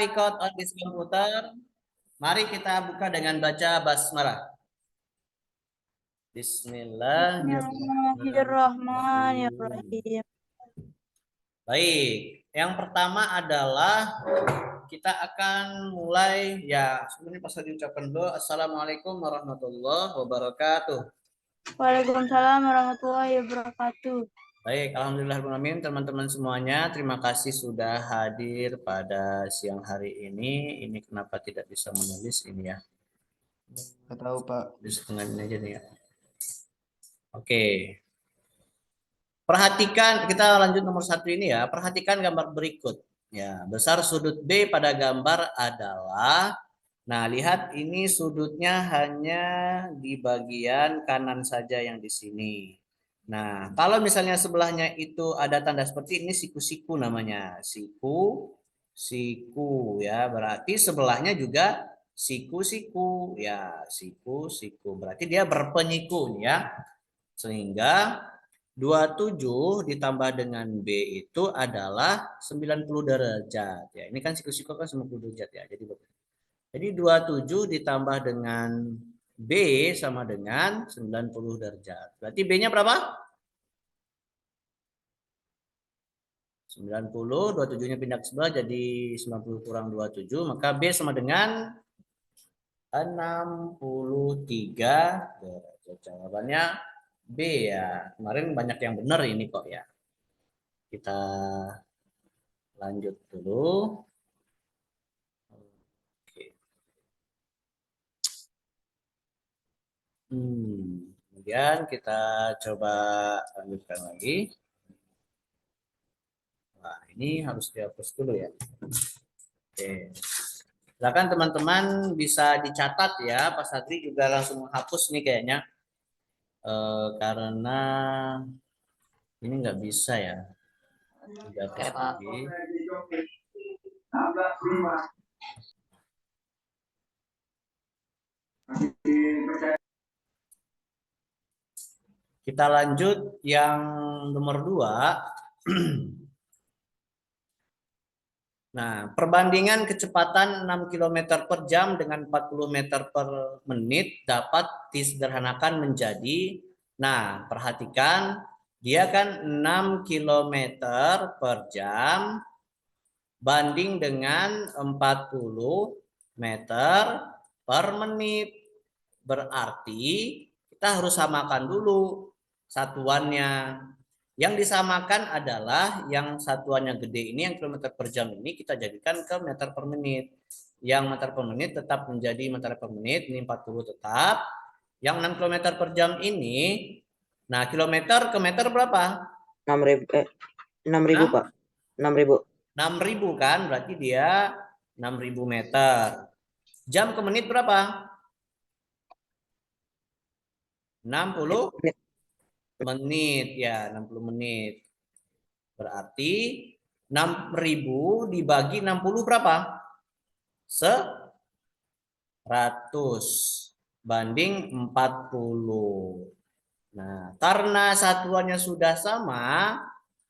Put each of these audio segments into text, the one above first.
record on this computer. Mari kita buka dengan baca basmalah. Bismillahirrahmanirrahim. Baik, yang pertama adalah kita akan mulai ya. Sebelumnya pas diucapkan dulu, assalamualaikum warahmatullahi wabarakatuh. Waalaikumsalam warahmatullahi wabarakatuh. Baik, alhamdulillah teman-teman semuanya, terima kasih sudah hadir pada siang hari ini. Ini kenapa tidak bisa menulis ini ya? Nggak tahu Pak. Di setengah ini aja nih ya. Oke. Perhatikan, kita lanjut nomor 1 ini ya. Perhatikan gambar berikut. Ya, besar sudut B pada gambar adalah, nah lihat ini sudutnya hanya di bagian kanan saja yang di sini. Nah, kalau misalnya sebelahnya itu ada tanda seperti ini, siku-siku namanya. Siku ya. Berarti sebelahnya juga siku-siku ya. Siku-siku. Berarti dia berpenyiku ya. Sehingga 27 ditambah dengan B itu adalah 90 derajat ya. Ini kan siku-siku kan 90 derajat ya. Jadi 27 ditambah dengan B sama dengan 90 derajat. Berarti B-nya berapa? 90, 27-nya pindah ke sebelah jadi 90 kurang 27, maka B sama dengan 63 derajat. Jawabannya B ya. Kemarin banyak yang benar ini kok ya. Kita lanjut dulu. Oke. Kemudian kita coba lanjutkan lagi. Nah, ini harus dihapus dulu ya. Oke. Silakan teman-teman bisa dicatat ya. Pak Sadri juga langsung menghapus nih kayaknya. Karena ini nggak bisa ya. Dihapus lagi. Kita lanjut yang nomor 2. Nah, perbandingan kecepatan 6 km per jam dengan 40 meter per menit dapat disederhanakan menjadi, nah perhatikan, dia kan 6 km per jam banding dengan 40 meter per menit. Berarti kita harus samakan dulu satuannya. Yang disamakan adalah yang satuannya gede ini, yang kilometer per jam ini kita jadikan ke meter per menit. Yang meter per menit tetap menjadi meter per menit, ini 40 tetap. Yang 6 km per jam ini, nah kilometer ke meter berapa? 6.000 Pak. 6.000. 6.000 kan, berarti dia 6.000 meter. Jam ke menit berapa? 60 menit ya, 60 menit. Berarti 6.000 dibagi 60 berapa? 100 banding 40. Nah, karena satuannya sudah sama,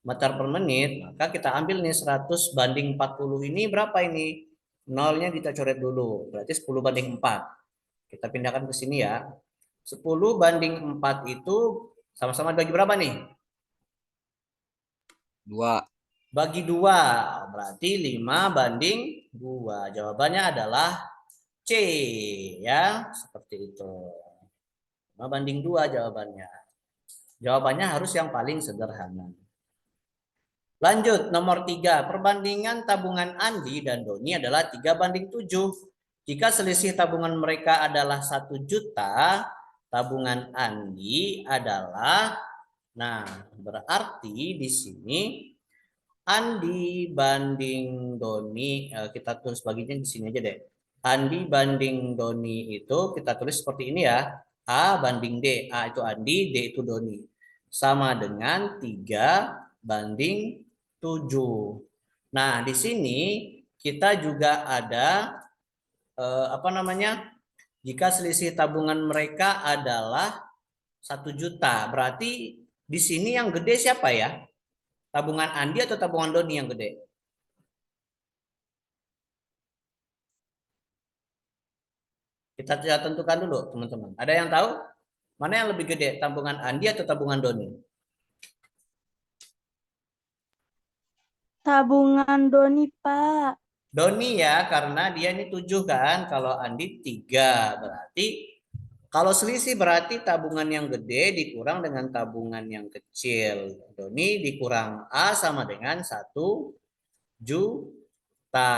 meter per menit, maka kita ambil nih 100 banding 40 ini berapa ini? Nolnya kita coret dulu, berarti 10 banding 4. Kita pindahkan ke sini ya. 10 banding 4 itu sama-sama bagi berapa nih? 2. Bagi 2, berarti 5 banding 2. Jawabannya adalah C ya, seperti itu. 5 banding 2 jawabannya. Jawabannya harus yang paling sederhana. Lanjut, nomor 3. Perbandingan tabungan Andi dan Doni adalah 3 banding 7. Jika selisih tabungan mereka adalah 1 juta, tabungan Andi adalah, nah berarti di sini Andi banding Doni, kita tulis baginya di sini aja deh. Andi banding Doni itu kita tulis seperti ini ya. A banding D. A itu Andi, D itu Doni. Sama dengan 3 banding 7. Nah, di sini kita juga ada apa namanya? Jika selisih tabungan mereka adalah 1 juta, berarti di sini yang gede siapa ya? Tabungan Andi atau tabungan Doni yang gede? Kita tentukan dulu, teman-teman. Ada yang tahu? Mana yang lebih gede, tabungan Andi atau tabungan Doni? Tabungan Doni, Pak. Doni ya, karena dia ini 7 kan, kalau Andi 3. Berarti kalau selisih berarti tabungan yang gede dikurang dengan tabungan yang kecil. Doni dikurang A sama dengan 1 juta.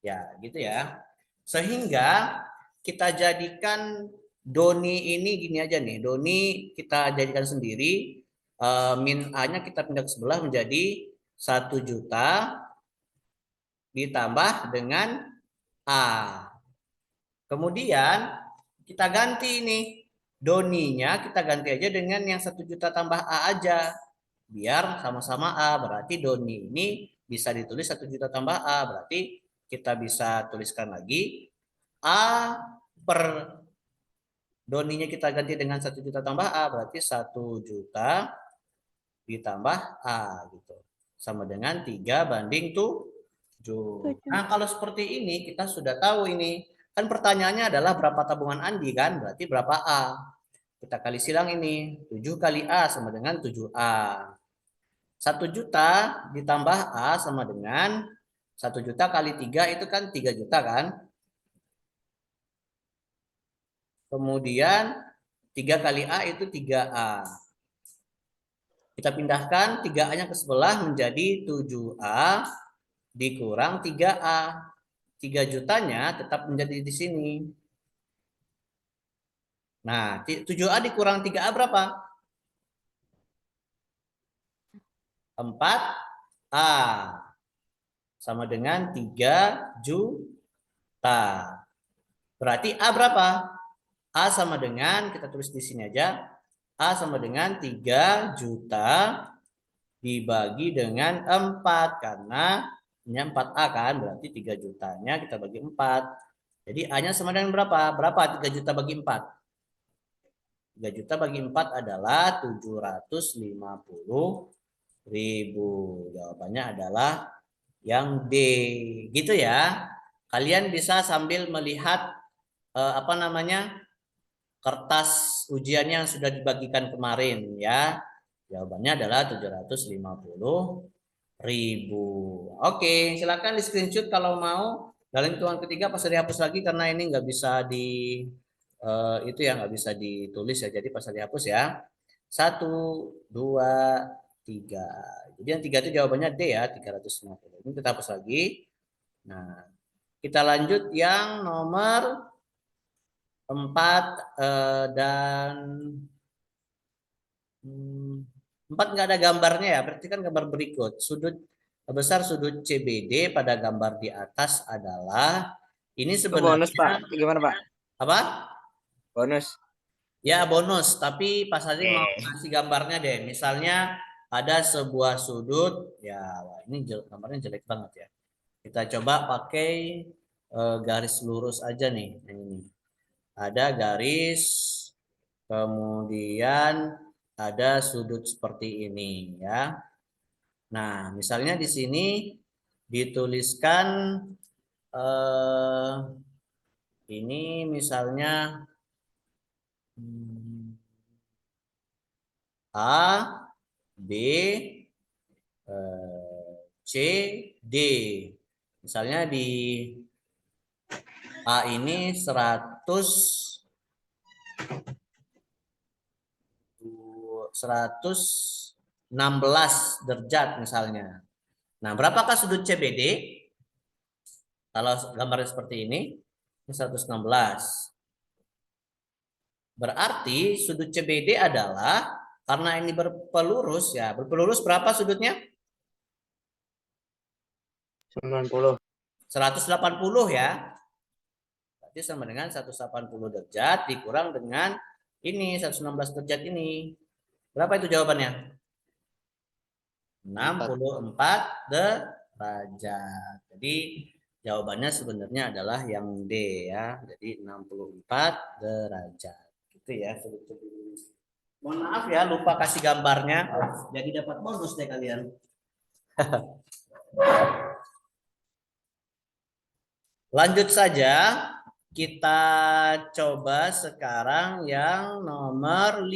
Ya, gitu ya. Sehingga kita jadikan Doni ini gini aja nih. Doni kita jadikan sendiri. Min A-nya kita pindah ke sebelah menjadi 1 juta ditambah dengan A. Kemudian kita ganti ini. Doninya kita ganti aja dengan yang 1 juta tambah A aja. Biar sama-sama A. Berarti Doni ini bisa ditulis 1 juta tambah A. Berarti kita bisa tuliskan lagi A per Doninya kita ganti dengan 1 juta tambah A. Berarti 1 juta ditambah A gitu. Sama dengan 3/7. Nah, kalau seperti ini kita sudah tahu ini. Kan pertanyaannya adalah berapa tabungan Andi kan? Berarti berapa A? Kita kali silang ini. 7 kali A sama dengan 7A. 1 juta ditambah A sama dengan 1 juta kali 3 itu kan 3 juta kan? Kemudian 3 kali A itu 3A. Kita pindahkan 3A-nya ke sebelah menjadi 7A dikurang 3A. 3 jutanya tetap menjadi di sini. Nah, 7A dikurang 3A berapa? 4A. Sama dengan 3 juta. Berarti A berapa? A sama dengan, kita tulis di sini aja. A sama dengan 3 juta dibagi dengan 4. Karena ini 4A kan, berarti 3 jutanya kita bagi 4. Jadi A-nya sama dengan berapa? Berapa 3 juta bagi 4? 3 juta bagi 4 adalah 750.000. Jawabannya adalah yang D. Gitu ya. Kalian bisa sambil melihat kertas ujiannya yang sudah dibagikan kemarin ya. Jawabannya adalah 750.000. Oke, silakan di screenshot kalau mau. Dalam hitungan ketiga pas dihapus lagi karena ini nggak bisa itu ya nggak bisa ditulis ya. Jadi pas dihapus ya. 1, 2, 3. Jadi yang 3 itu jawabannya D ya 350. Ini kita hapus lagi. Nah, kita lanjut yang nomor 4 dan 4 nggak ada gambarnya ya, berarti kan gambar berikut. Sudut besar sudut CBD pada gambar di atas adalah ini sebenarnya bonus Pak, gimana Pak? Apa? Bonus. Ya bonus, tapi Pak Sadri mau kasih gambarnya deh. Misalnya ada sebuah sudut, ya wah, ini gambarnya jelek banget ya. Kita coba pakai garis lurus aja nih, ini. Ada garis, kemudian ada sudut seperti ini ya. Nah, misalnya di sini dituliskan ini misalnya A, B, C, D. Misalnya di A ini 116 derajat misalnya. Nah, berapakah sudut CBD? Kalau gambarnya seperti ini 116. Berarti sudut CBD adalah karena ini berpelurus ya. Berpelurus berapa sudutnya? 90. 180 ya. Berarti sama dengan 180 derajat dikurang dengan ini 116 derajat ini. Berapa itu jawabannya? 64 derajat. Jadi jawabannya sebenarnya adalah yang D ya. Jadi 64 derajat. Gitu ya. Mohon maaf ya lupa kasih gambarnya. Jadi dapat bonus deh kalian. Lanjut saja. kita coba sekarang yang nomor 5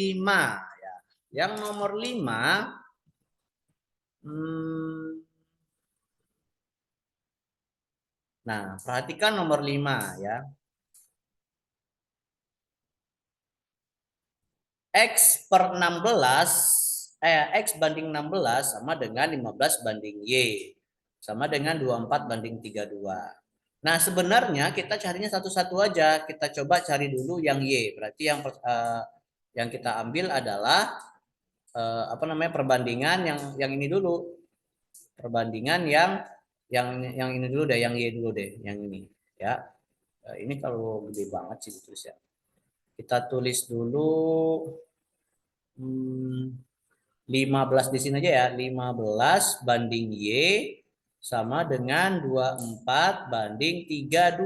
ya. Yang nomor 5 nah, perhatikan nomor 5 ya. X per 16 X banding 16 sama dengan 15 banding Y. Sama dengan 24 banding 32. Nah, sebenarnya kita carinya satu-satu aja. Kita coba cari dulu yang Y. Berarti yang kita ambil adalah apa namanya, perbandingan yang ini dulu. Perbandingan yang ini dulu deh, yang Y dulu deh, yang ini ya. Ini kalau gede banget sih ditulis ya. Kita tulis dulu 15 di sini aja ya. 15 banding Y sama dengan 24 banding 32.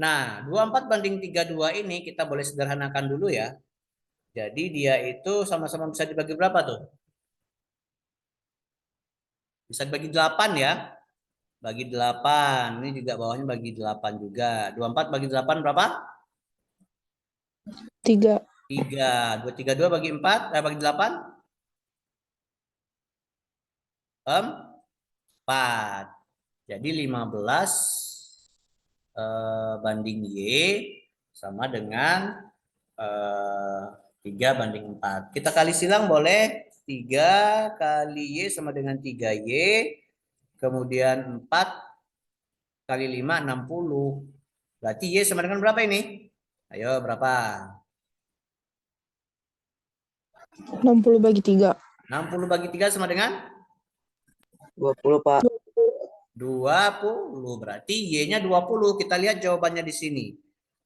Nah, 24 banding 32 ini kita boleh sederhanakan dulu ya. Jadi dia itu sama-sama bisa dibagi berapa tuh? Bisa dibagi 8 ya. Bagi 8. Ini juga bawahnya bagi 8 juga. 24 bagi 8 berapa? 3. 3. 232 bagi 4, bagi 8? 4. Jadi 15 banding Y sama dengan 3 banding 4. Kita kali silang boleh. 3 kali Y sama dengan 3Y. Kemudian 4 kali 5, 60. Berarti Y sama dengan berapa ini? Ayo, berapa? 60 bagi 3. 60 bagi 3 sama dengan? 20, Pak. 20. Berarti Y-nya 20. Kita lihat jawabannya di sini.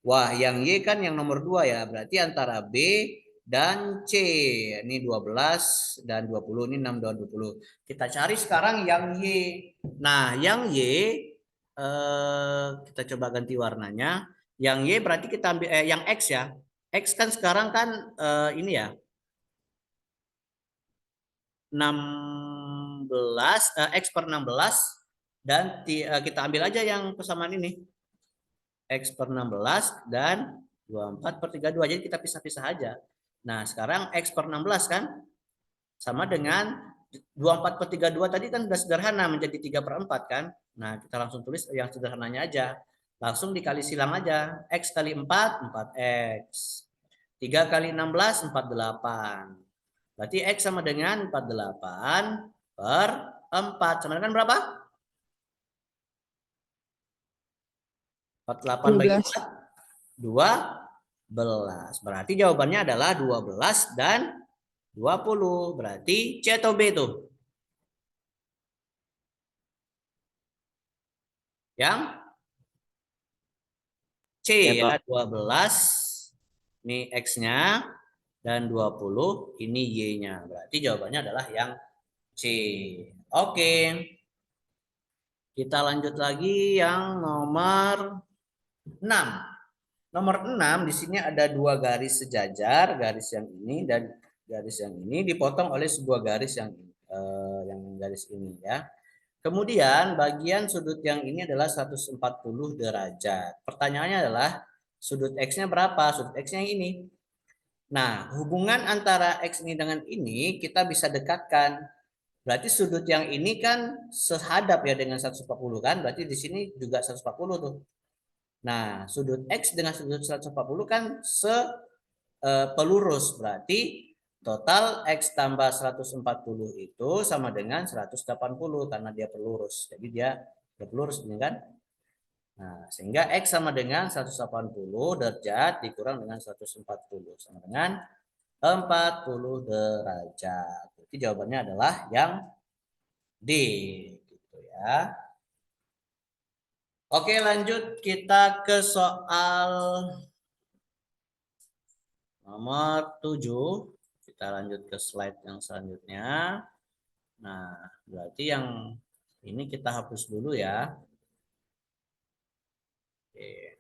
Wah, yang Y kan yang nomor 2 ya. Berarti antara B dan C. Ini 12 dan 20. Ini 6 dan 20. Kita cari sekarang yang Y. Nah, yang Y kita coba ganti warnanya. Yang Y berarti kita ambil yang X ya. X kan sekarang kan ini ya. 16 X per 16 dan kita ambil aja yang persamaan ini. X per 16 dan 24 per 32. Jadi kita pisah-pisah aja. Nah, sekarang X per 16 kan sama dengan 24 per 32 tadi kan sudah sederhana menjadi 3 per 4 kan. Nah, kita langsung tulis yang sederhananya aja. Langsung dikali silang aja. X kali 4, 4X. 3 kali 16, 48. Berarti X sama dengan 48 per 4. Sama dengan berapa? 48 bagi 4. 12. Berarti jawabannya adalah 12 dan 20. Berarti C atau B tuh? Yang C ya, 12. Ini X-nya. Dan 20 ini Y-nya. Berarti jawabannya adalah yang C. Oke. Kita lanjut lagi yang nomor 6. Nomor 6 di sini ada 2 garis sejajar, garis yang ini dan garis yang ini dipotong oleh sebuah garis yang garis ini ya. Kemudian bagian sudut yang ini adalah 140 derajat. Pertanyaannya adalah sudut X-nya berapa? Sudut X-nya yang ini. Nah, hubungan antara X ini dengan ini kita bisa dekatkan. Berarti sudut yang ini kan sehadap ya dengan 140 kan? Berarti di sini juga 140 tuh. Nah, sudut X dengan sudut 140 kan pelurus. Berarti total X tambah 140 itu sama dengan 180 karena dia pelurus. Jadi dia pelurus ini kan? Nah, sehingga X sama dengan 180 derajat dikurang dengan 140 sama dengan 40 derajat. Jadi jawabannya adalah yang D gitu ya. Oke, lanjut kita ke soal nomor 7. Kita lanjut ke slide yang selanjutnya. Nah, berarti yang ini kita hapus dulu ya. Oke.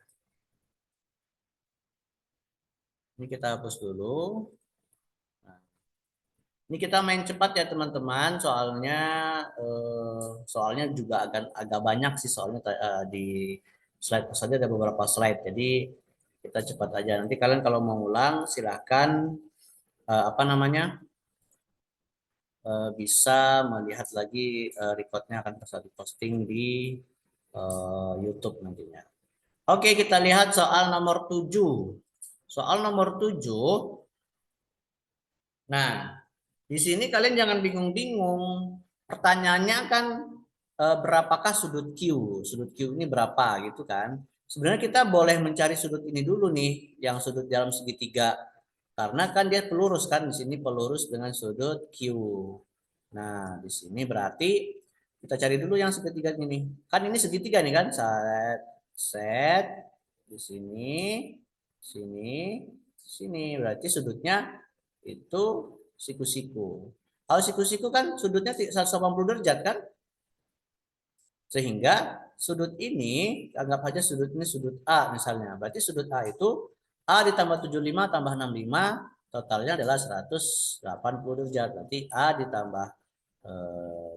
Ini kita hapus dulu. Nah, ini kita main cepat ya teman-teman. Soalnya juga agak banyak sih soalnya di slide saja, ada beberapa slide. Jadi kita cepat aja. Nanti kalian kalau mau ulang silahkan bisa melihat lagi recordnya akan bisa diposting di YouTube nantinya. Oke, kita lihat soal nomor 7. Soal nomor 7. Nah, di sini kalian jangan bingung-bingung. Pertanyaannya kan berapakah sudut Q? Sudut Q ini berapa gitu kan? Sebenarnya kita boleh mencari sudut ini dulu nih, yang sudut dalam segitiga. Karena kan dia pelurus kan, di sini pelurus dengan sudut Q. Nah, di sini berarti kita cari dulu yang segitiga ini. Kan ini segitiga nih kan? Set di sini, sini, sini. Berarti sudutnya itu siku-siku. Kalau siku-siku kan sudutnya 180 derajat kan? Sehingga sudut ini, anggap aja sudut ini sudut A misalnya. Berarti sudut A itu A ditambah 75 tambah 65, totalnya adalah 180 derajat. Berarti A ditambah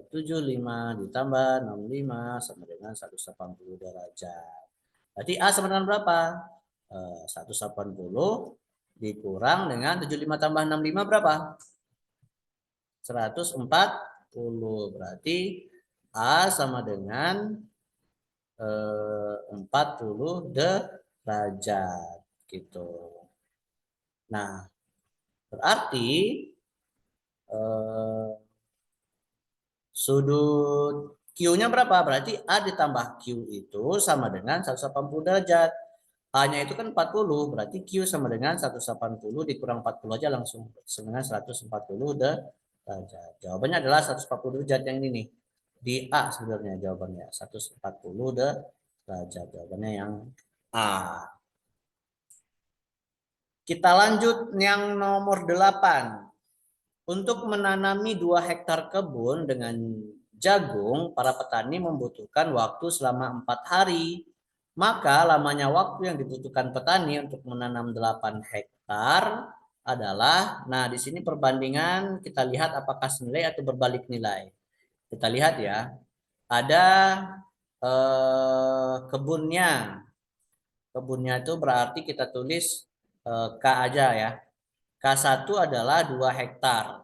75 ditambah 65 sama dengan 180 derajat. Berarti A sama dengan berapa? 180 dikurang dengan 75 tambah 65 berapa? 140. Berarti A sama dengan 40 derajat gitu. Nah, berarti sudut Q-nya berapa? Berarti A ditambah Q itu sama dengan 180 derajat. A-nya itu kan 40, berarti Q sama dengan 180 dikurang 40 aja langsung dengan 140 derajat. Jawabannya adalah 140 derajat yang ini nih. Di A sebenarnya jawabannya 140 derajat. Jawabannya yang A. Kita lanjut yang nomor 8. Untuk menanami 2 hektar kebun dengan jagung, para petani membutuhkan waktu selama 4 hari. Maka lamanya waktu yang dibutuhkan petani untuk menanam 8 hektar adalah, nah di sini perbandingan kita lihat apakah senilai atau berbalik nilai. Kita lihat ya, ada kebunnya. Kebunnya itu berarti kita tulis K aja ya. K1 adalah 2 hektar.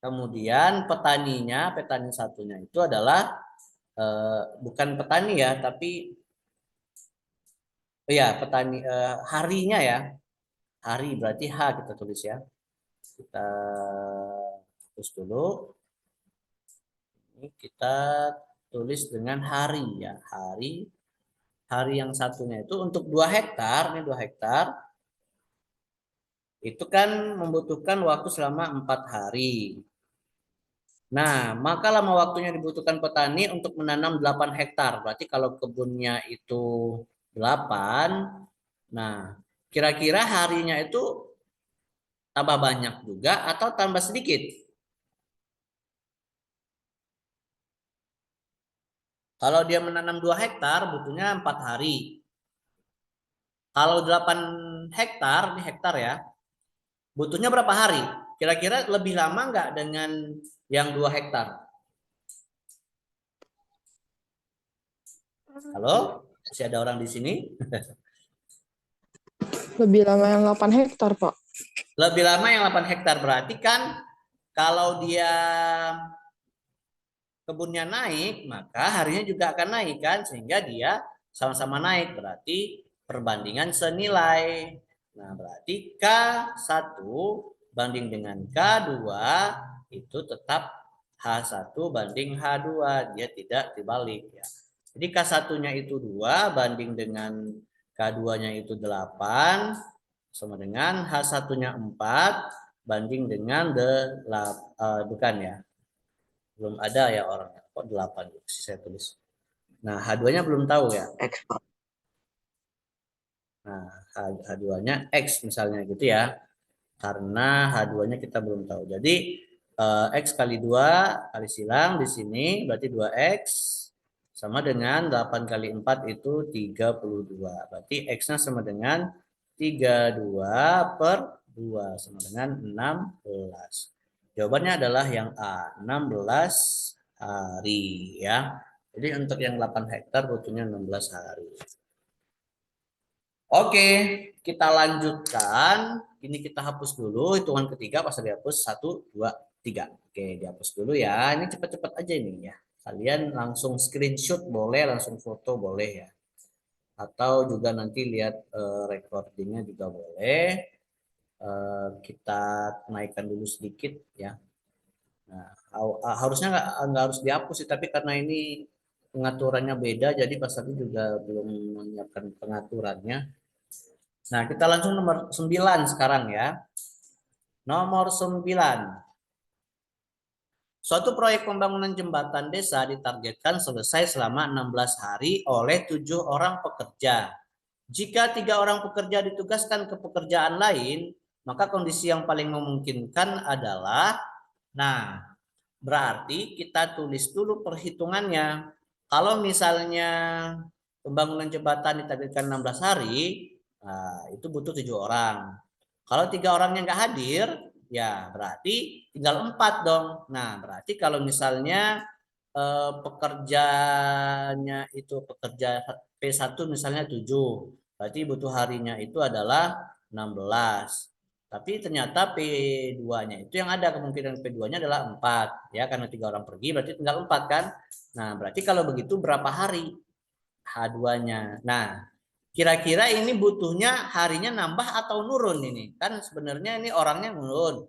Kemudian petaninya, petani satunya itu adalah bukan petani ya, tapi ya petani harinya ya. Hari berarti H kita tulis ya. Kita tulis dulu. Ini kita tulis dengan hari ya. Hari yang satunya itu untuk 2 hektar, ini 2 hektar. Itu kan membutuhkan waktu selama 4 hari. Nah, maka lama waktunya dibutuhkan petani untuk menanam 8 hektar. Berarti kalau kebunnya itu 8, nah kira-kira harinya itu tambah banyak juga atau tambah sedikit? Kalau dia menanam 2 hektar butuhnya 4 hari. Kalau 8 hektar, ini hektar ya, butuhnya berapa hari? Kira-kira lebih lama nggak dengan yang 2 hektar? Halo? Masih ada orang di sini? Lebih lama yang 8 hektar, Pak. Lebih lama yang 8 hektar. Berarti kan kalau dia kebunnya naik, maka harinya juga akan naik kan, sehingga dia sama-sama naik. Berarti perbandingan senilai. Nah, berarti K1 banding dengan K2 itu tetap H1 banding H2, dia tidak dibalik ya. Jadi K1-nya itu 2 banding dengan K2-nya itu 8 sama dengan H1-nya 4 banding dengan bukan ya. Belum ada ya orangnya. Kok 8 saya tulis. Nah, H2-nya belum tahu ya. X, Pak. Nah, H2-nya X misalnya gitu ya. Karena H2-nya kita belum tahu. Jadi X kali 2 kali silang di sini berarti 2X sama dengan 8 kali 4 itu 32. Berarti X-nya sama dengan 32 per 2 sama dengan 16. Jawabannya adalah yang A, 16 hari ya. Jadi untuk yang 8 hektar butuhnya 16 hari. Oke, kita lanjutkan. Ini kita hapus dulu. Hitungan ketiga pasal dihapus. 1, 2, 3. Oke, dihapus dulu ya. Ini cepat-cepat aja ini ya. Kalian langsung screenshot boleh, langsung foto boleh ya. Atau juga nanti lihat recordingnya juga boleh. Kita naikkan dulu sedikit ya. Nah, harusnya nggak harus dihapus sih, tapi karena ini pengaturannya beda, jadi pasalnya juga belum menyiapkan pengaturannya. Nah, kita langsung nomor 9 sekarang ya. Nomor 9. Suatu proyek pembangunan jembatan desa ditargetkan selesai selama 16 hari oleh 7 orang pekerja. Jika 3 orang pekerja ditugaskan ke pekerjaan lain, maka kondisi yang paling memungkinkan adalah, nah, berarti kita tulis dulu perhitungannya. Kalau misalnya pembangunan jembatan ditargetkan 16 hari, nah, itu butuh 7 orang. Kalau 3 orangnya nggak hadir, ya berarti tinggal 4 dong. Nah, berarti kalau misalnya pekerjanya itu pekerja P1 misalnya 7, berarti butuh harinya itu adalah 16. Tapi ternyata P2-nya itu yang ada, kemungkinan P2-nya adalah 4 ya, karena 3 orang pergi berarti tinggal 4 kan. Nah, berarti kalau begitu berapa hari H2-nya? Nah, kira-kira ini butuhnya harinya nambah atau nurun ini? Kan sebenarnya ini orangnya nurun.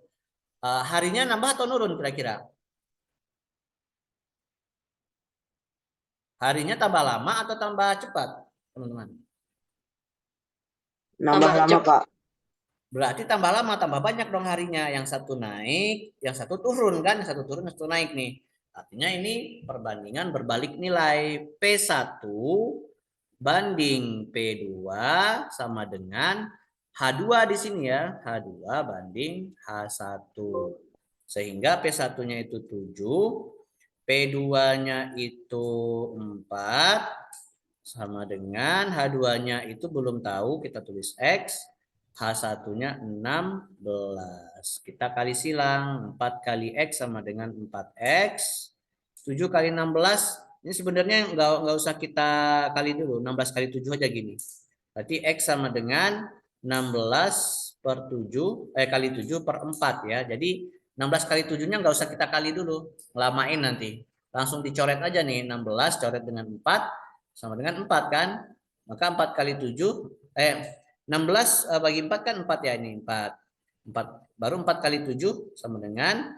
Harinya nambah atau nurun kira-kira? Harinya tambah lama atau tambah cepat, teman-teman? Nambah lama, Pak. Berarti tambah lama, tambah banyak dong harinya. Yang satu naik, yang satu turun kan? Yang satu turun, yang satu naik nih. Artinya ini perbandingan berbalik nilai. P1 banding P2 sama dengan H2 di sini ya. H2 banding H1. Sehingga P1-nya itu 7, P2-nya itu 4, sama dengan H2-nya itu belum tahu, kita tulis X, H1-nya 16. Kita kali silang, 4 kali X sama dengan 4X. 7 kali 16, ini sebenarnya nggak usah kita kali dulu, 16 kali 7 aja gini. Berarti X sama dengan 16 per 7, kali 7 per 4 ya. Jadi 16 kali 7-nya nggak usah kita kali dulu, ngelamain nanti. Langsung dicoret aja nih, 16 coret dengan 4, sama dengan 4 kan. Maka 4 kali 7, 16 bagi 4 kan 4 ya, ini 4. 4 baru 4 kali 7 sama dengan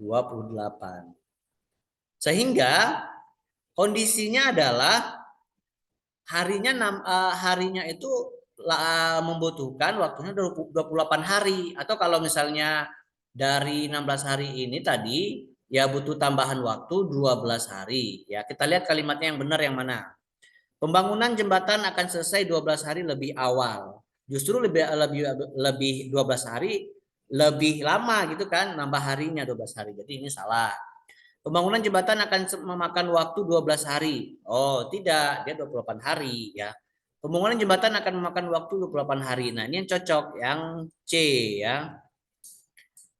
28. Sehingga kondisinya adalah harinya itu membutuhkan waktunya 28 hari, atau kalau misalnya dari 16 hari ini tadi ya butuh tambahan waktu 12 hari. Ya, kita lihat kalimatnya yang benar yang mana. Pembangunan jembatan akan selesai 12 hari lebih awal. Justru lebih 12 hari lebih lama gitu kan, nambah harinya 12 hari. Jadi ini salah. Pembangunan jembatan akan memakan waktu 12 hari. Oh, tidak, dia 28 hari ya. Pembangunan jembatan akan memakan waktu 28 hari. Nah, ini yang cocok, yang C ya.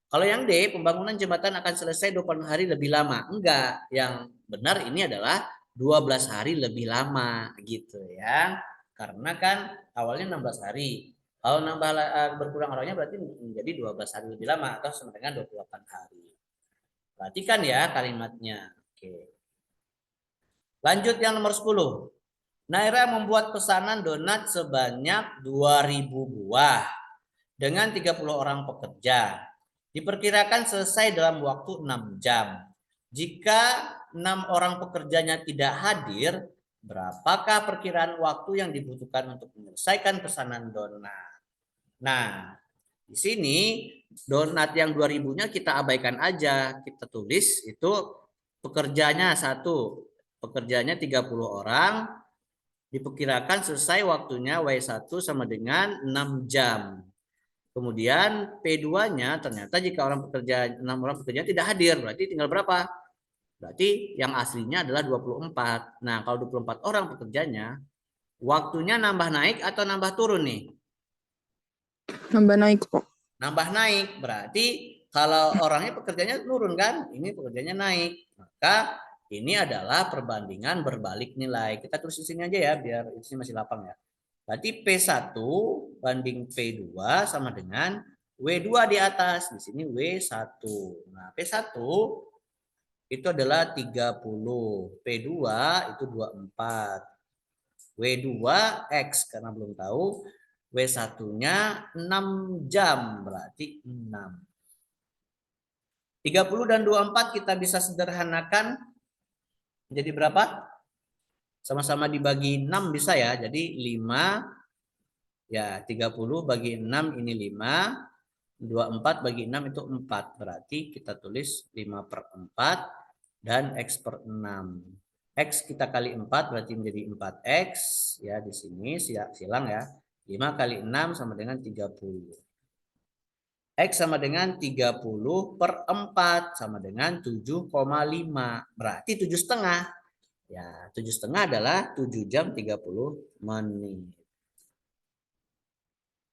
Kalau yang D, pembangunan jembatan akan selesai 28 hari lebih lama. Enggak, yang benar ini adalah 12 hari lebih lama gitu ya. Karena kan awalnya 16 hari. Kalau nambah berkurang orangnya berarti menjadi 12 hari lebih lama atau sama dengan 28 hari. Perhatikan ya kalimatnya. Oke. Lanjut yang nomor 10. Naira membuat pesanan donat sebanyak 2.000 buah dengan 30 orang pekerja. Diperkirakan selesai dalam waktu 6 jam. Jika 6 orang pekerjanya tidak hadir, berapakah perkiraan waktu yang dibutuhkan untuk menyelesaikan pesanan donat? Nah, di sini donat yang 2.000-nya kita abaikan aja. Kita tulis itu pekerjanya 1. Pekerjanya 30 orang. Diperkirakan selesai waktunya W1 sama dengan 6 jam. Kemudian P2-nya ternyata jika 6 orang pekerja tidak hadir, berarti tinggal berapa? Berarti yang aslinya adalah 24. Nah, kalau 24 orang pekerjanya, waktunya nambah naik atau nambah turun nih? Nambah naik kok. Nambah naik, berarti kalau orangnya pekerjanya turun kan, ini pekerjanya naik. Maka ini adalah perbandingan berbalik nilai. Kita tulis di sini aja ya, biar ini masih lapang ya. Berarti P1 banding P2 sama dengan W2 di atas. Di sini W1. Nah, P1 itu adalah 30. P2 itu 24. W2X karena belum tahu. W1-nya 6 jam. Berarti 6. 30 dan 24 kita bisa sederhanakan menjadi berapa? Sama-sama dibagi 6 bisa ya. Jadi 5 ya 30 bagi 6 ini 5. 24 bagi 6 itu 4. Berarti kita tulis 5/4 dan X per 6. X kita kali 4 berarti menjadi 4X. Ya di sini silang ya. 5 kali 6 sama dengan 30. X sama dengan 30/4 sama dengan 7,5. Berarti 7,5. Ya, 7,5 adalah 7 jam 30 menit.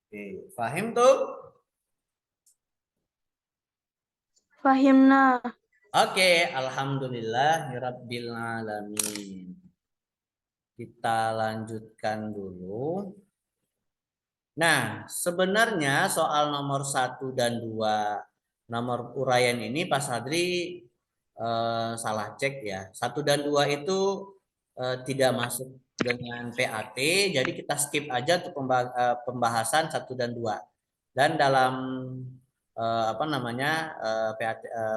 Oke, paham tuh? Fahimna. Oke, alhamdulillahirabbil alamin. Kita lanjutkan dulu. Nah, sebenarnya soal nomor 1 dan 2 nomor uraian ini Pak Sadri salah cek ya. 1 dan 2 itu tidak masuk dengan PAT, jadi kita skip aja untuk pembahasan 1 dan 2. Dan dalam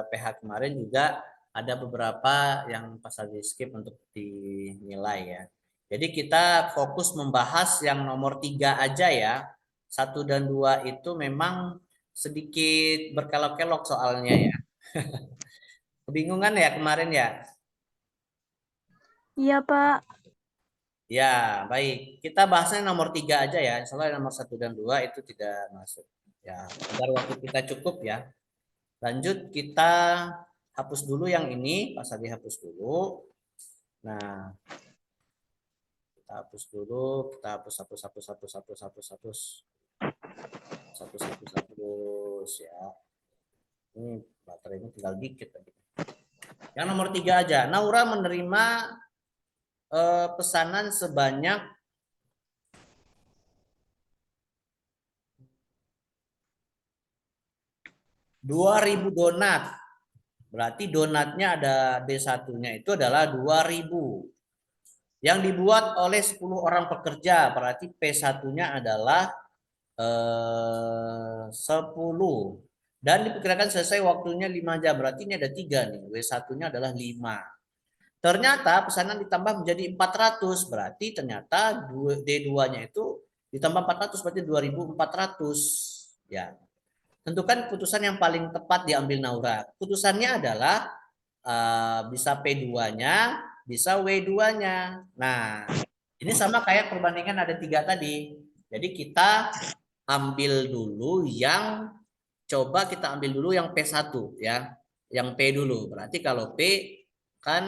PH kemarin juga ada beberapa yang Pak Sadri skip untuk dinilai ya. Jadi kita fokus membahas yang nomor 3 aja ya. 1 dan 2 itu memang sedikit berkelok-kelok soalnya ya. Kebingungan ya kemarin ya? Iya, Pak. Ya, baik. Kita bahasnya nomor 3 aja ya. Soalnya nomor 1 dan 2 itu tidak masuk. Ya, agar waktu kita cukup ya. Lanjut kita hapus dulu yang ini. Pas lagi hapus dulu. Nah, kita hapus dulu. Kita hapus ya. Ini baterainya tinggal dikit tadi. Yang nomor 3 aja. Naura menerima pesanan sebanyak 2.000 donat. Berarti donatnya ada D1-nya itu adalah 2.000. Yang dibuat oleh 10 orang pekerja. Berarti P1-nya adalah 10. Dan diperkirakan selesai waktunya 5 jam. Berarti ini ada 3 nih. W1-nya adalah 5. Ternyata pesanan ditambah menjadi 400. Berarti ternyata D2-nya itu ditambah 400 berarti 2.400. Ya. Tentukan keputusan yang paling tepat diambil Naura. Keputusannya adalah bisa P2-nya, bisa W2-nya. Nah, ini sama kayak perbandingan ada 3 tadi. Jadi kita ambil dulu yang kita ambil dulu yang P1 ya. Yang P dulu. Berarti kalau P kan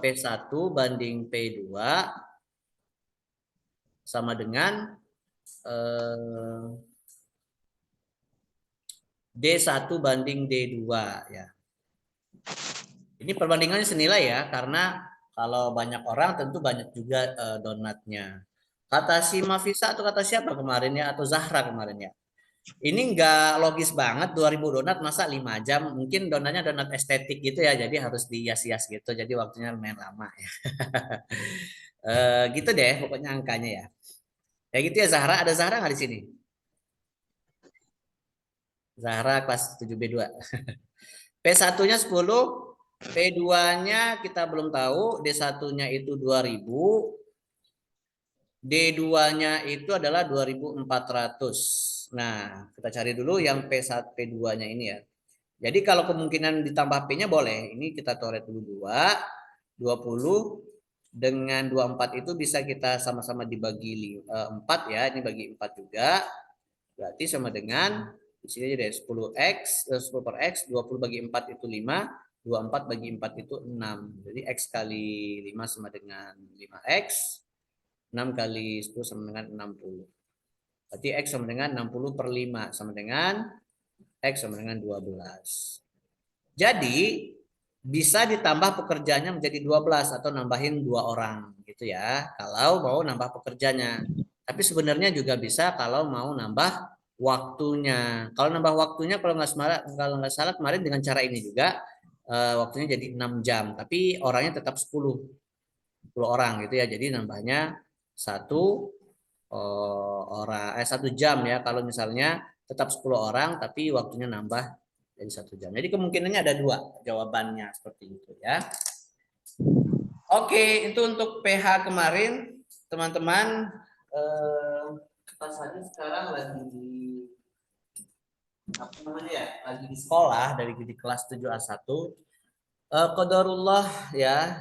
P1 banding P2 sama dengan D1 banding D2 ya. Ini perbandingannya senilai ya, karena kalau banyak orang tentu banyak juga donatnya. Kata si Mafisa atau kata siapa kemarin ya, atau Zahra kemarin ya. Ini enggak logis banget 2.000 donat masa 5 jam. Mungkin donatnya donat estetik gitu ya, jadi harus dihias-hias gitu. Jadi waktunya lumayan lama ya. Gitu deh pokoknya angkanya ya. Ya gitu ya Zahra, ada Zahra nggak di sini? Zahra kelas 7B2. P1-nya 10, P2-nya kita belum tahu, D1-nya itu 2.000, D2-nya itu adalah 2.400. Nah, kita cari dulu yang P1, P2-nya ini ya. Jadi kalau kemungkinan ditambah P-nya boleh. Ini kita coret dulu 2, 20 dengan 24 itu bisa kita sama-sama dibagi 4 ya. Ini bagi 4 juga. Berarti sama dengan di sini aja deh 10x 10 per x, 20 bagi 4 itu 5, 24 bagi 4 itu 6. Jadi x kali 5 sama dengan 5x, 6 kali 10 sama dengan 60. Berarti x sama dengan 60 per 5 sama dengan x sama dengan 12. Jadi bisa ditambah pekerjanya menjadi 12 atau nambahin 2 orang gitu ya. Kalau mau nambah pekerjanya. Tapi sebenarnya juga bisa kalau mau nambah waktunya. Kalau nambah waktunya kalau nggak salah kemarin dengan cara ini juga waktunya jadi 6 jam, tapi orangnya tetap 10 orang gitu ya. Jadi nambahnya satu 1 jam ya. Kalau misalnya tetap 10 orang tapi waktunya nambah jadi 1 jam. Jadi kemungkinannya ada 2 jawabannya seperti itu ya. Oke, itu untuk PH kemarin teman-teman. Pas lagi sekarang lagi apa namanya ya? Lagi di sekolah dari di kelas 7A1. Qadarullah ya,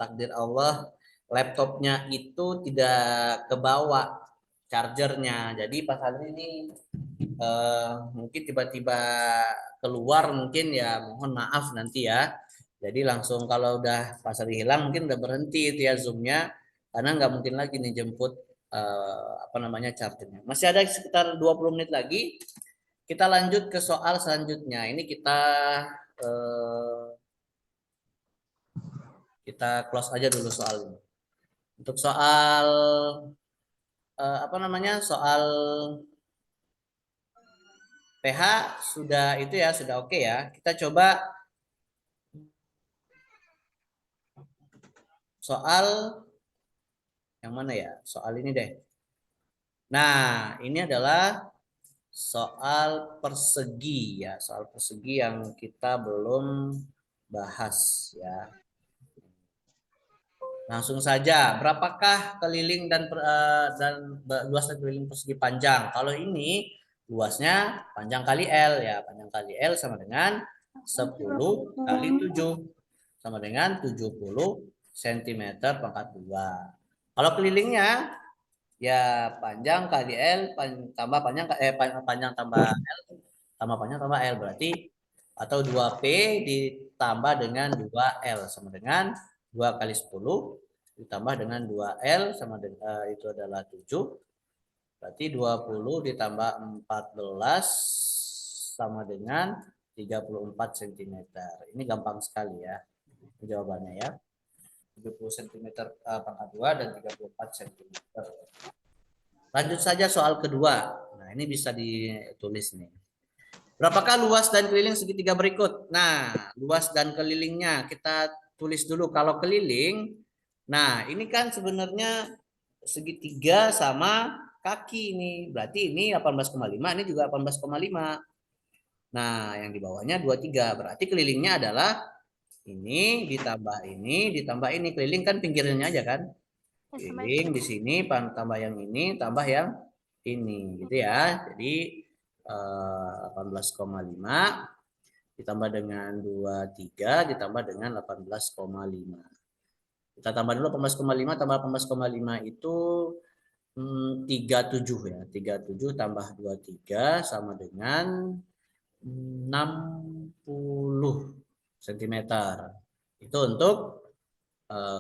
takdir Allah, laptopnya itu tidak kebawa chargernya. Jadi pas hari ini mungkin tiba-tiba keluar, mungkin ya mohon maaf nanti ya. Jadi langsung kalau udah pas hari hilang mungkin udah berhenti itu ya zoomnya, karena nggak mungkin lagi nih jemput apa namanya chargernya. Masih ada sekitar 20 menit lagi. Kita lanjut ke soal selanjutnya. Ini kita close aja dulu soal ini. Untuk soal apa namanya? Soal PH sudah itu ya, sudah oke ya. Kita coba soal yang mana ya? Soal ini deh. Nah, ini adalah soal persegi ya, soal persegi yang kita belum bahas ya. Langsung saja, berapakah keliling dan luas dan keliling persegi panjang? Kalau ini luasnya panjang kali L ya, panjang kali L sama dengan 10 kali 7 sama dengan 70 cm pangkat 2. Kalau kelilingnya ya panjang kali L tambah panjang panjang tambah L tambah panjang tambah L berarti atau 2P ditambah dengan 2L sama dengan 2 kali 10 ditambah dengan 2L sama dengan itu adalah 7. Berarti 20 ditambah 14 sama dengan 34 cm. Ini gampang sekali ya jawabannya ya. 70 cm pangkat 2 dan 34 cm. Lanjut saja soal kedua. Nah, ini bisa ditulis nih. Berapakah luas dan keliling segitiga berikut? Nah, luas dan kelilingnya kita tulis dulu. Kalau keliling, nah ini kan sebenarnya segitiga sama kaki ini. Berarti ini 18,5, ini juga 18,5. Nah, yang di bawahnya 23. Berarti kelilingnya adalah ini ditambah ini ditambah ini. Keliling kan pinggirnya aja kan? Keliling di sini tambah yang ini tambah yang ini gitu ya. Jadi 18,5 ditambah dengan 23 ditambah dengan 18,5. Kita tambah dulu 18,5 tambah 18,5 itu 37 ya. 37 tambah 23 sama dengan 60 cm. Itu untuk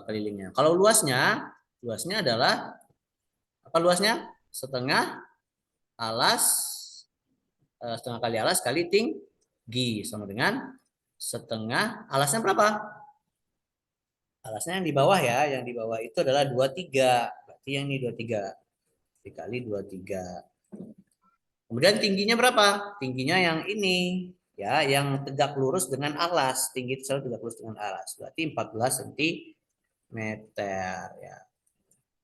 kelilingnya. Kalau luasnya adalah apa luasnya? Setengah kali alas kali tinggi sama dengan setengah alasnya berapa? Alasnya yang di bawah ya, yang di bawah itu adalah 23. Berarti yang ini 23 dikali 23. Kemudian tingginya berapa? Tingginya yang ini ya, yang tegak lurus dengan alas. Tinggi itu selalu tegak lurus dengan alas. Berarti 14 cm ya.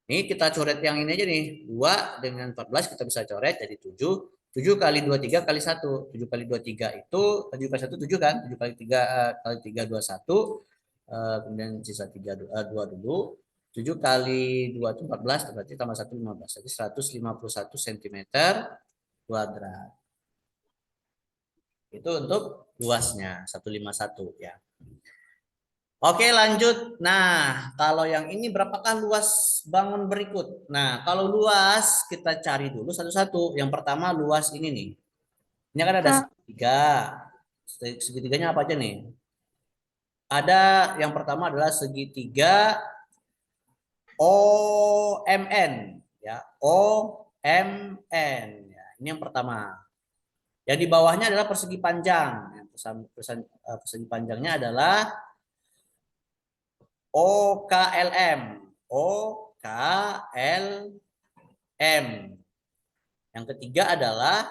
Ini kita coret yang ini aja nih. 2 dengan 14 kita bisa coret jadi 7. 7 kali 23 kali 1. 7 kali 23 itu 7 kali 1 7 kan? 7 kali 3 kali 3 21. Kemudian sisa 3 2 dulu. 7 kali 2 itu 14 berarti tambah 1 15. Jadi 151 cm kuadrat. Itu untuk luasnya 151 ya. Oke, lanjut. Nah, kalau yang ini berapakah luas bangun berikut? Nah, kalau luas kita cari dulu satu-satu. Yang pertama luas ini nih. Ini kan ada segitiga. Segitiganya apa aja nih? Ada yang pertama adalah segitiga OMN ya. OMN ya. Ini yang pertama. Yang di bawahnya adalah persegi panjang. persegi panjangnya adalah OKLM. OKLM. Yang ketiga adalah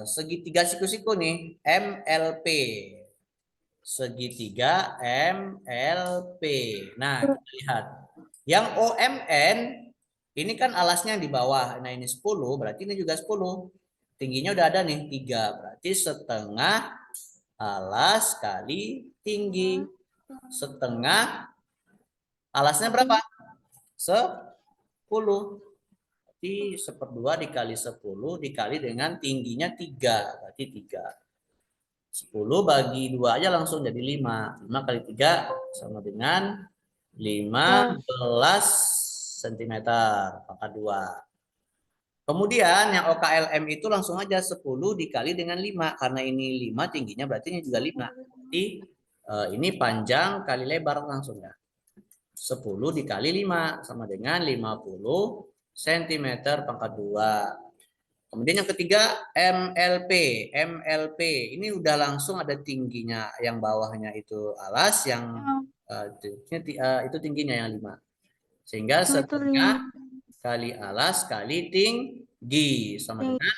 segitiga siku-siku nih, MLP. Segitiga MLP. Nah, kita lihat. Yang OMN ini kan alasnya di bawah. Nah, ini 10, berarti ini juga 10. Tingginya udah ada nih 3, berarti setengah alas kali tinggi. Setengah alasnya berapa? 10. Berarti 1/2 dikali 10 dikali dengan tingginya 3. Berarti 3. 10 bagi 2 aja langsung jadi 5. 5 kali 3 sama dengan 15 cm pangkat 2. Kemudian yang OKLM itu langsung aja 10 dikali dengan 5. Karena ini 5 tingginya berarti ini juga 5. Berarti ini panjang kali lebar langsung ya. 10 dikali 5 sama dengan 50 cm pangkat 2. Kemudian yang ketiga MLP. MLP ini udah langsung ada tingginya, yang bawahnya itu alas, yang itu tingginya yang 5. Sehingga setengah kali alas kali tinggi sama dengan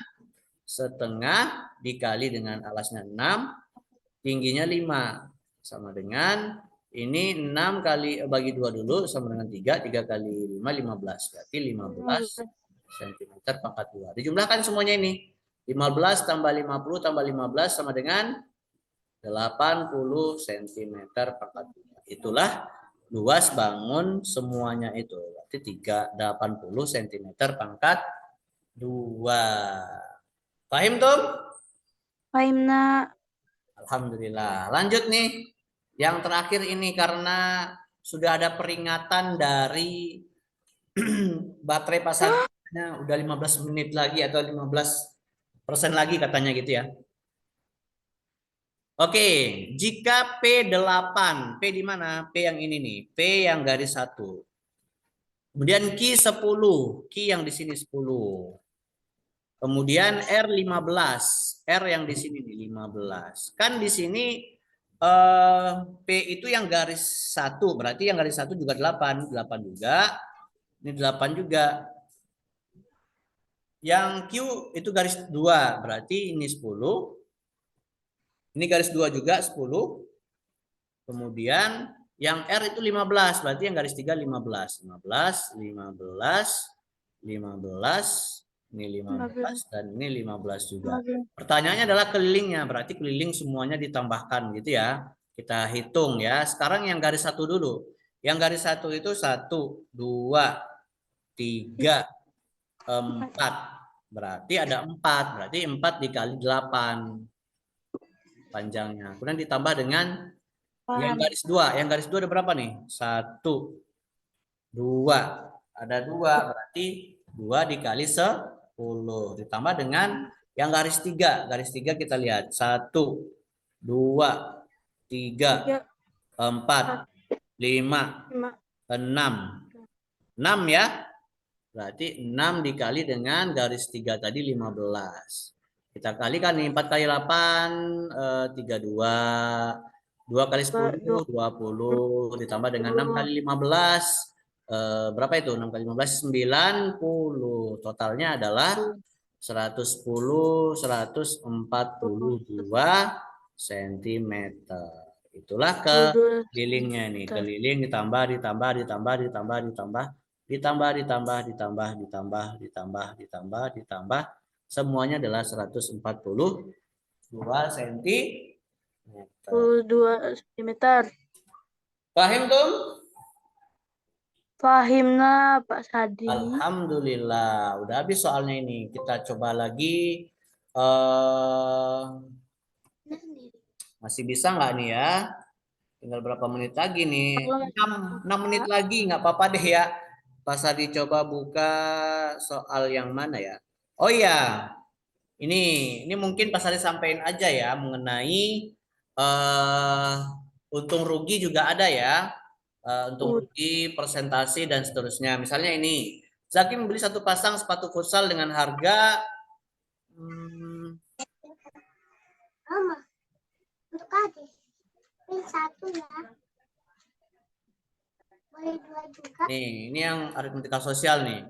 setengah dikali dengan alasnya 6, tingginya 5 sama dengan ini 6 kali bagi 2 dulu sama dengan 3. 3 kali 5 15. Berarti 15 cm pangkat 2. Dijumlahkan semuanya ini. 15 tambah 50 tambah 15 sama dengan 80 cm pangkat 2. Itulah luas bangun semuanya itu. Berarti 80 cm pangkat 2. Paham tuh? Paham nak. Alhamdulillah. Lanjut nih. Yang terakhir ini karena sudah ada peringatan dari baterai pasangannya udah 15 menit lagi atau 15% lagi katanya gitu ya. Oke, jika P8, P di mana? P yang ini nih, P yang garis 1. Kemudian Q 10, Q yang di sini 10. Kemudian R15, R yang di sini nih 15. Kan di sini P itu yang garis 1, berarti yang garis 1 juga 8. 8 juga. Ini 8 juga. Yang Q itu garis 2, berarti ini 10. Ini garis 2 juga 10. Kemudian yang R itu 15, berarti yang garis 3 15. 15, 15, 15, ini 15 dan ini 15 juga. Pertanyaannya adalah kelilingnya, berarti keliling semuanya ditambahkan gitu ya. Kita hitung ya. Sekarang yang garis 1 dulu. Yang garis 1 itu 1, 2, 3, 4. Berarti ada 4. Berarti 4 dikali 8 panjangnya. Kemudian ditambah dengan yang garis 2. Yang garis 2 ada berapa nih? 1, 2. Ada 2. Berarti 2 dikali 10. Ditambah dengan yang garis 3. Garis 3 kita lihat. 1, 2, 3, 4, 5, 6. 6 ya. Berarti 6 dikali dengan garis 3 tadi 15. Kita kalikan nih 4 kali 8 32. 2 kali 10 20 ditambah dengan 6 kali 15 berapa itu? 6 kali 15 90. Totalnya adalah 110 142 cm. Itulah kelilingnya nih. Keliling ditambah ditambah ditambah ditambah ditambah ditambah ditambah ditambah ditambah ditambah ditambah ditambah semuanya adalah 142 cm. 2 cm. Paham tuh? Paham na Pak Sadi. Alhamdulillah, udah habis soalnya ini. Kita coba lagi. Masih bisa nggak nih ya? Tinggal berapa menit lagi nih? 6 menit lagi, nggak apa-apa deh ya. Pas Sadi coba buka soal yang mana ya? Oh iya, ini mungkin Pak Sadi sampaikan aja ya mengenai untung rugi juga ada ya. Untung rugi, presentasi dan seterusnya. Misalnya ini, Zaki membeli 1 pasang sepatu futsal dengan harga Untuk adik. Ini satu ya. Boleh dua juga. Nih, ini yang aritmatika sosial nih.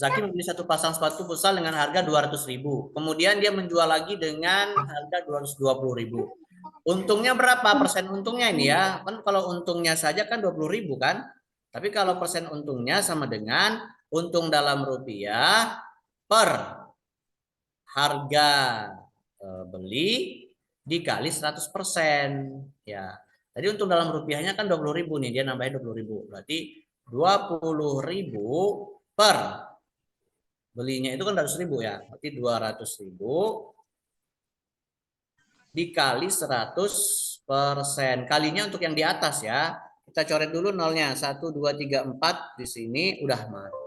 Zaki membeli satu pasang sepatu futsal dengan harga 200.000. Kemudian dia menjual lagi dengan harga 220.000. Untungnya berapa persen untungnya ini ya? Kan kalau untungnya saja kan 20.000 kan? Tapi kalau persen untungnya sama dengan untung dalam rupiah per harga beli dikali 100%. Ya. Tadi untung dalam rupiahnya kan 20.000 nih, dia nambahin 20.000. Berarti 20.000 per belinya itu kan 200.000 ya. Berarti 200.000 dikali 100%. Kalinya untuk yang di atas ya. Kita coret dulu nolnya. 1, 2, 3, 4 di sini udah